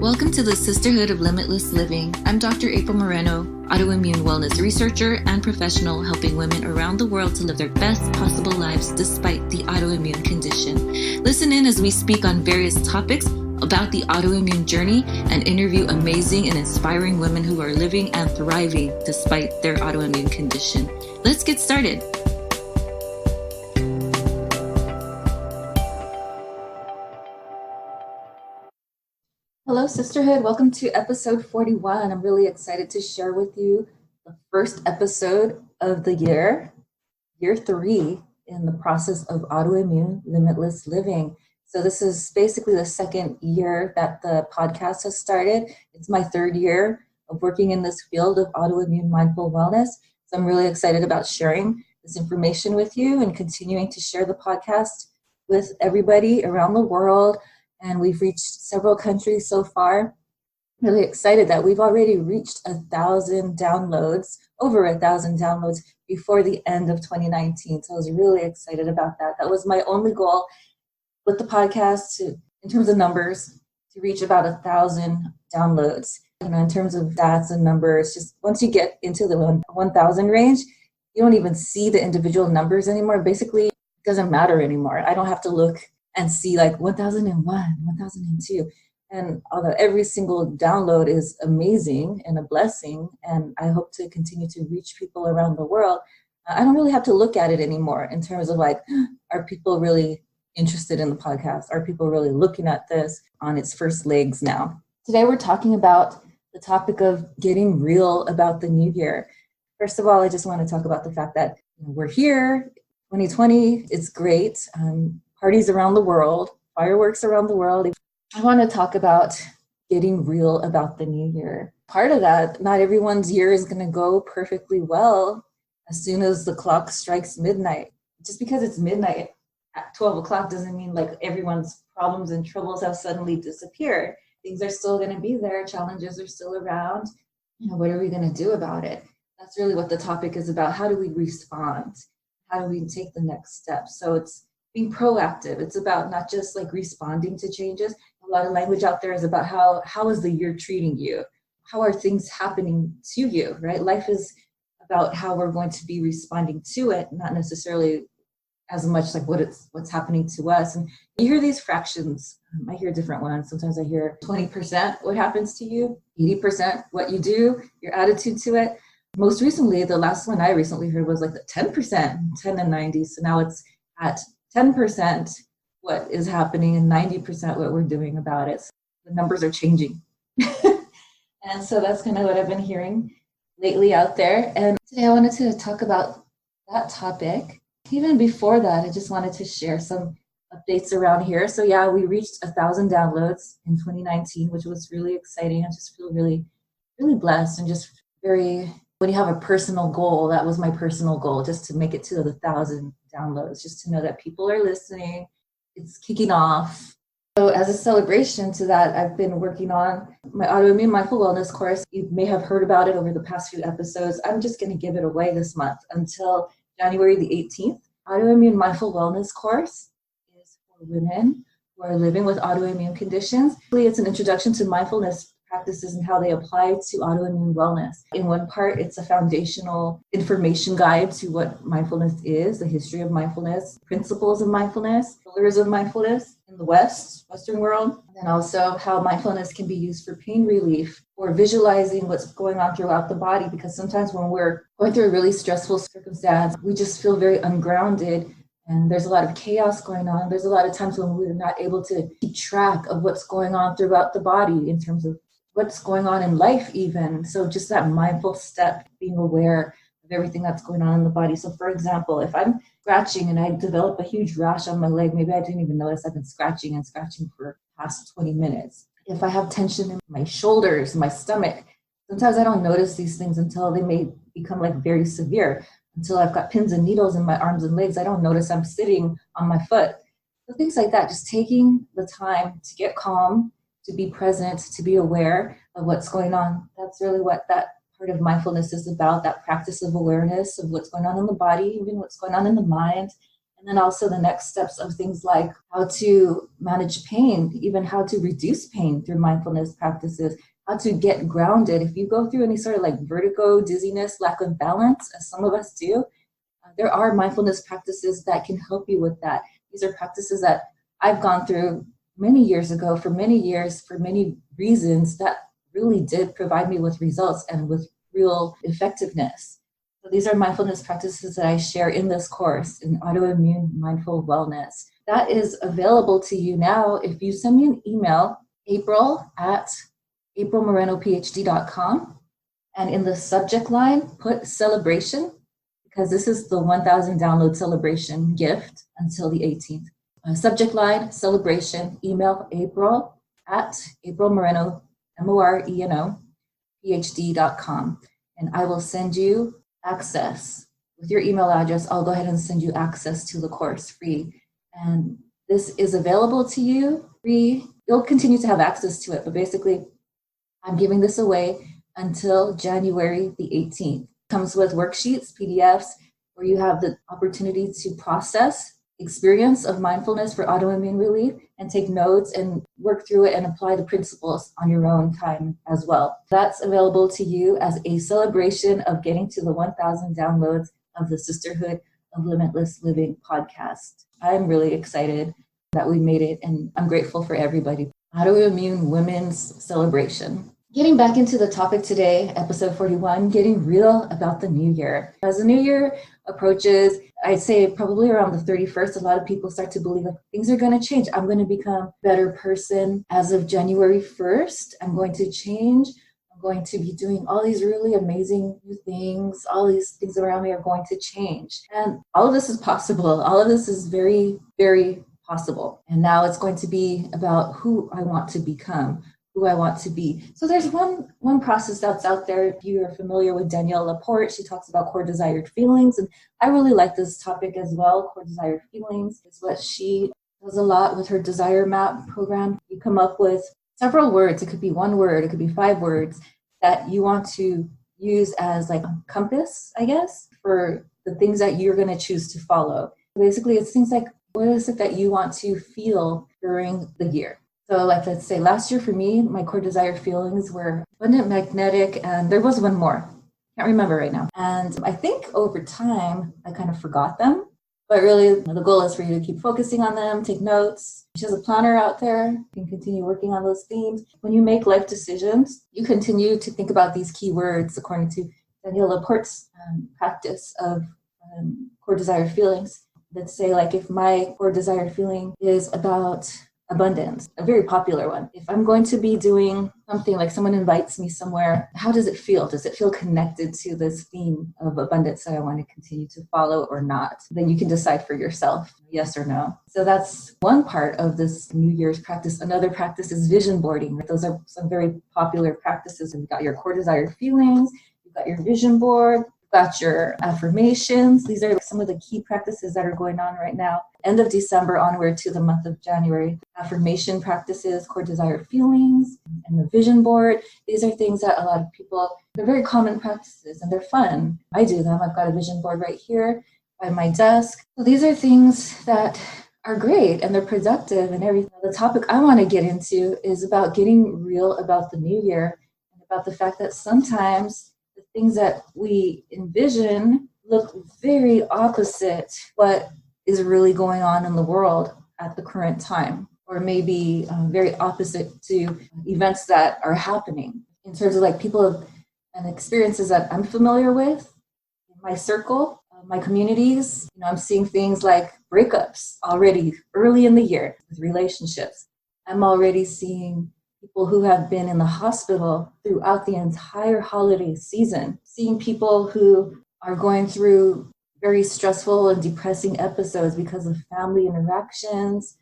Welcome to the Sisterhood of Limitless Living. I'm Dr. April Moreno, autoimmune wellness researcher and professional helping women around the world to live their best possible lives despite the autoimmune condition. Listen in as we speak on various topics about the autoimmune journey and interview amazing and inspiring women who are living and thriving despite their autoimmune condition. Let's get started. Hello, Sisterhood. Welcome to episode 41. I'm really excited to share with you the first episode of the year 3 in the process of autoimmune limitless living. So this is basically the second year that the podcast has started. It's my third year of working in this field of autoimmune mindful wellness. So I'm really excited about sharing this information with you and continuing to share the podcast with everybody around the world. And we've reached several countries so far. Really excited that we've already reached 1,000 downloads, over 1,000 downloads before the end of 2019. So I was really excited about that. That was my only goal with the podcast, in terms of numbers, to reach about 1,000 downloads. In terms of stats and numbers, just once you get into the 1,000 range, you don't even see the individual numbers anymore. Basically, it doesn't matter anymore. I don't have to look and see like 1001, 1002. And although every single download is amazing and a blessing, and I hope to continue to reach people around the world, I don't really have to look at it anymore in terms of like, are people really interested in the podcast? Are people really looking at this on its first legs now? Today we're talking about the topic of getting real about the new year. First of all, I just want to talk about the fact that we're here, 2020, it's great. Parties around the world, fireworks around the world. I want to talk about getting real about the new year. Part of that, not everyone's year is going to go perfectly well as soon as the clock strikes midnight. Just because it's midnight at 12 o'clock doesn't mean like everyone's problems and troubles have suddenly disappeared. Things are still going to be there. Challenges are still around. What are we going to do about it? That's really what the topic is about. How do we respond? How do we take the next step? So it's being proactive. It's about not just like responding to changes. A lot of language out there is about how is the year treating you? How are things happening to you, right? Life is about how we're going to be responding to it, not necessarily as much like what's happening to us. And you hear these fractions. I hear different ones. Sometimes I hear 20% what happens to you, 80% what you do, your attitude to it. Most recently, the last one I recently heard was like the 10%, 10 and 90. So now it's at 10% what is happening and 90% what we're doing about it. So the numbers are changing. And so that's kind of what I've been hearing lately out there. And today I wanted to talk about that topic. Even before that, I just wanted to share some updates around here. So yeah, we reached 1,000 downloads in 2019, which was really exciting. I just feel really, really blessed and just very, when you have a personal goal, that was my personal goal, just to make it to the 1,000 downloads, just to know that people are listening. It's kicking off. So as a celebration to that, I've been working on my autoimmune mindful wellness course. You may have heard about it over the past few episodes. I'm just going to give it away this month until January the 18th. Autoimmune mindful wellness course is for women who are living with autoimmune conditions. It's an introduction to mindfulness practices and how they apply to autoimmune wellness. In one part, it's a foundational information guide to what mindfulness is, the history of mindfulness, principles of mindfulness, pillars of mindfulness in the Western world, and also how mindfulness can be used for pain relief or visualizing what's going on throughout the body. Because sometimes when we're going through a really stressful circumstance, we just feel very ungrounded. And there's a lot of chaos going on. There's a lot of times when we're not able to keep track of what's going on throughout the body in terms of what's going on in life even. So just that mindful step, being aware of everything that's going on in the body. So for example, if I'm scratching and I develop a huge rash on my leg, maybe I didn't even notice I've been scratching for the past 20 minutes. If I have tension in my shoulders, my stomach, sometimes I don't notice these things until they may become like very severe. Until I've got pins and needles in my arms and legs, I don't notice I'm sitting on my foot. So things like that, just taking the time to get calm, to be present, to be aware of what's going on. That's really what that part of mindfulness is about, that practice of awareness of what's going on in the body, even what's going on in the mind. And And then also the next steps of things like how to manage pain, even how to reduce pain through mindfulness practices, how to get grounded. If you go through any sort of like vertigo, dizziness, lack of balance, as some of us do, there are mindfulness practices that can help you with that. These are practices that I've gone through many years ago, for many years, for many reasons that really did provide me with results and with real effectiveness. So these are mindfulness practices that I share in this course, in Autoimmune Mindful Wellness. That is available to you now if you send me an email, april@aprilmorenophd.com, and in the subject line, put celebration, because this is the 1,000 download celebration gift until the 18th. Subject line, celebration, email april@aprilmoreno, MORENO, PhD.com. And I will send you access. With your email address, I'll go ahead and send you access to the course free. And this is available to you free. You'll continue to have access to it, but basically, I'm giving this away until January the 18th. It comes with worksheets, PDFs, where you have the opportunity to process experience of mindfulness for autoimmune relief and take notes and work through it and apply the principles on your own time as well. That's available to you as a celebration of getting to the 1,000 downloads of the Sisterhood of Limitless Living podcast. I'm really excited that we made it, and I'm grateful for everybody. Autoimmune Women's Celebration. Getting back into the topic today, episode 41, getting real about the new year. As the new year approaches, I'd say probably around the 31st, a lot of people start to believe like things are going to change. I'm going to become a better person as of January 1st. I'm going to change. I'm going to be doing all these really amazing new things. All these things around me are going to change. And all of this is possible. All of this is very, very possible. And now it's going to be about who I want to become, who I want to be. So there's one process that's out there. If you are familiar with Danielle LaPorte, she talks about core desired feelings. And I really like this topic as well. Core desired feelings is what she does a lot with her desire map program. You come up with several words. It could be one word, it could be 5 words that you want to use as like a compass, I guess, for the things that you're going to choose to follow. Basically, it's things like, what is it that you want to feel during the year? So like, let's say last year for me, my core desired feelings were abundant, magnetic, and there was one more. Can't remember right now. And I think over time, I kind of forgot them. But really, the goal is for you to keep focusing on them, take notes. She has a planner out there. You can continue working on those themes. When you make life decisions, you continue to think about these key words according to Danielle LaPorte's practice of core desired feelings. Let's say like if my core desired feeling is about abundance, a very popular one. If I'm going to be doing something like someone invites me somewhere, how does it feel? Does it feel connected to this theme of abundance that I want to continue to follow or not? Then you can decide for yourself, yes or no. So that's one part of this New Year's practice. Another practice is vision boarding. Right? Those are some very popular practices. And you've got your core desired feelings, you've got your vision board, got your affirmations. These are some of the key practices that are going on right now. End of December onward to the month of January. Affirmation practices, core desired feelings, and the vision board. These are things that a lot of people, they're very common practices and they're fun. I do them. I've got a vision board right here by my desk. So these are things that are great and they're productive and everything. The topic I want to get into is about getting real about the new year and about the fact that sometimes the things that we envision look very opposite what is really going on in the world at the current time, or maybe very opposite to events that are happening in terms of like people and experiences that I'm familiar with in my circle, my communities. I'm seeing things like breakups already early in the year with relationships. I'm already seeing people who have been in the hospital throughout the entire holiday season, seeing people who are going through very stressful and depressing episodes because of family interactions.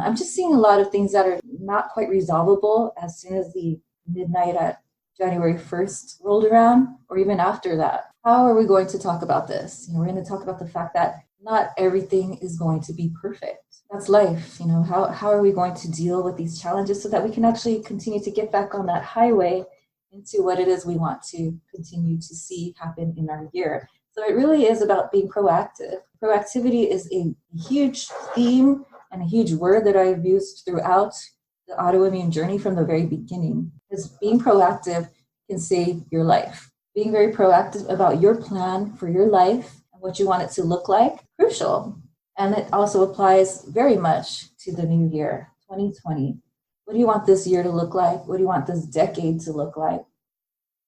I'm just seeing a lot of things that are not quite resolvable as soon as the midnight at January 1st rolled around, or even after that. How are we going to talk about this? We're going to talk about the fact that not everything is going to be perfect. That's life. How are we going to deal with these challenges so that we can actually continue to get back on that highway into what it is we want to continue to see happen in our year? So it really is about being proactive. Proactivity is a huge theme and a huge word that I've used throughout the autoimmune journey from the very beginning. Because being proactive can save your life. Being very proactive about your plan for your life and what you want it to look like, crucial. And it also applies very much to the new year, 2020. What do you want this year to look like? What do you want this decade to look like?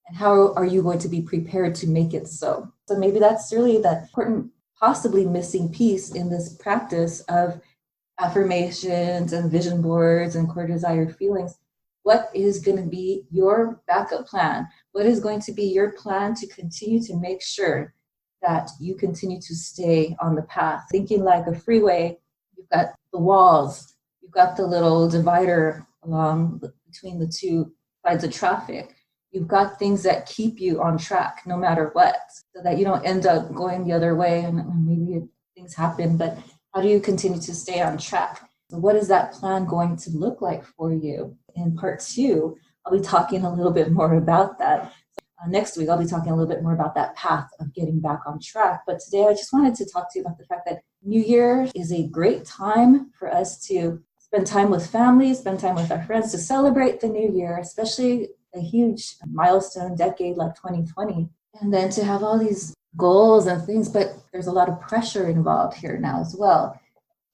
And how are you going to be prepared to make it so? So maybe that's really the important, possibly missing piece in this practice of affirmations and vision boards and core desire feelings. What is going to be your backup plan? What is going to be your plan to continue to make sure that you continue to stay on the path? Thinking like a freeway, you've got the walls, you've got the little divider between the two sides of traffic. You've got things that keep you on track no matter what, so that you don't end up going the other way and maybe things happen, but how do you continue to stay on track? So what is that plan going to look like for you? In part 2, I'll be talking a little bit more about that. Next week, I'll be talking a little bit more about that path of getting back on track. But today, I just wanted to talk to you about the fact that New Year is a great time for us to spend time with family, spend time with our friends, to celebrate the new year, especially a huge milestone decade like 2020. And then to have all these goals and things, but there's a lot of pressure involved here now as well.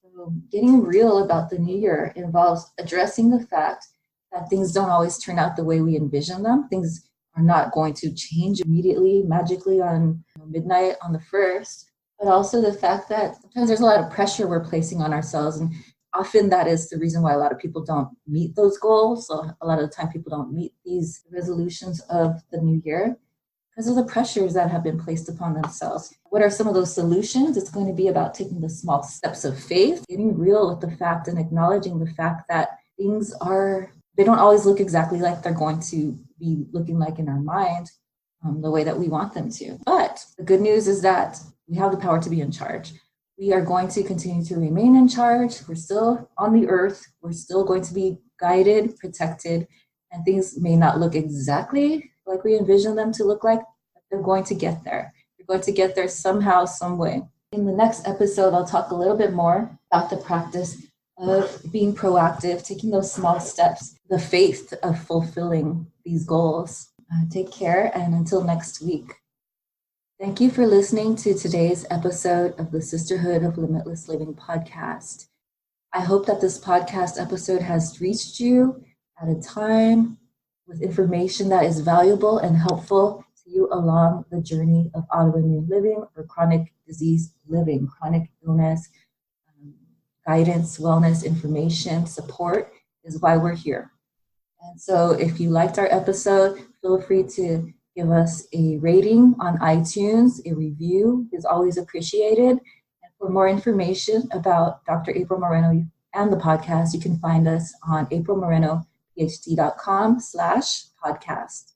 So getting real about the new year involves addressing the fact that things don't always turn out the way we envision them. Things are not going to change immediately, magically on midnight on the 1st, but also the fact that sometimes there's a lot of pressure we're placing on ourselves, and often that is the reason why a lot of people don't meet those goals. So a lot of the time people don't meet these resolutions of the new year because of the pressures that have been placed upon themselves. What are some of those solutions? It's going to be about taking the small steps of faith, getting real with the fact and acknowledging the fact that they don't always look exactly like they're going to be looking like in our mind, the way that we want them to. But the good news is that we have the power to be in charge. We are going to continue to remain in charge. We're still on the earth. We're still going to be guided, protected, and things may not look exactly like we envision them to look like, but they're going to get there. They're going to get there somehow, some way. In the next episode, I'll talk a little bit more about the practice of being proactive, taking those small steps, the faith of fulfilling these goals. Take care, and until next week. Thank you for listening to today's episode of the Sisterhood of Limitless Living podcast. I hope that this podcast episode has reached you at a time with information that is valuable and helpful to you along the journey of autoimmune living or chronic disease living, chronic illness. Guidance, wellness, information, support is why we're here. And so if you liked our episode, feel free to give us a rating on iTunes. A review is always appreciated. And for more information about Dr. April Moreno and the podcast, you can find us on aprilmorenophd.com/podcast.